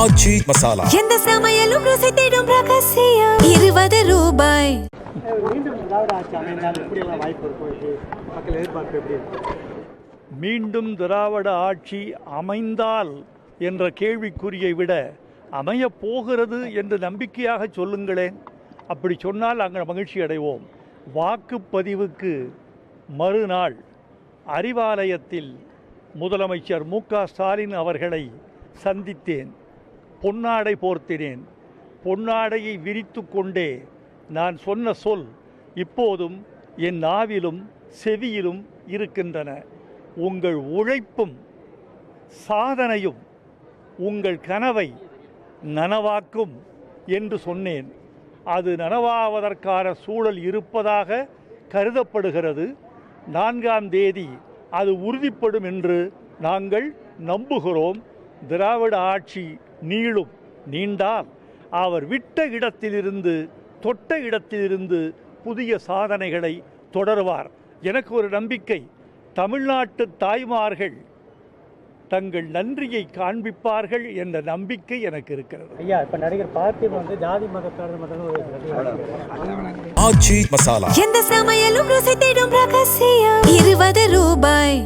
ஆச்சி மசாலா. எந்த சமையலும் ருசி தேடும் ரகசியம் 20 ரூபாய். மீண்டும் திராவிட ஆட்சி அமைந்தால் எப்படியெல்லாம் வாய்ப்பு இருக்கும்? மக்கள் எதிர்பார்ப்பு எப்படி இருக்கும்? மீண்டும் திராவிட ஆட்சி அமைந்தால் என்ற கேள்விக்குறியை விட அமையப் போகிறது என்று நம்பிக்கையாக சொல்லுங்களேன். அப்படி சொன்னால் நாங்கள் மகிழ்ச்சி அடைவோம். வாக்குப்பதிவுக்கு மறுநாள் அறிவாலயத்தில் முதலமைச்சர் மு.க. ஸ்டாலின் அவர்களை சந்தித்தேன். பொன்னாடை போர்த்தினேன். பொன்னாடையை விரித்து கொண்டே நான் சொன்ன சொல் இப்போதும் என் நாவிலும் செவியிலும் இருக்கின்றன. உங்கள் உழைப்பும் சாதனையும் உங்கள் கனவை நனவாக்கும் என்று சொன்னேன். அது நனவாவதற்கான சூழல் இருப்பதாக கருதப்படுகிறது. 4ஆம் தேதி அது உறுதிப்படும் என்று நாங்கள் நம்புகிறோம். திராவிட ஆட்சி நீண்டால் அவர் விட்ட இடத்திலிருந்து தொட்ட இடத்திலிருந்து புதிய சாதனைகளை தொடருவார். எனக்கு ஒரு நம்பிக்கை, தமிழ்நாட்டு தாய்மார்கள் தங்கள் நன்றியை காண்பிப்பார்கள் என்ற நம்பிக்கை எனக்கு இருக்கிறது. ஐயா, இப்ப நடிகர் பார்த்திபன் ஜாதி மதத்தாளர் ஆச்சி மசாலா. எந்த சமையலும் ருசி தேடும் ரகசியம் 20 ரூபாய்.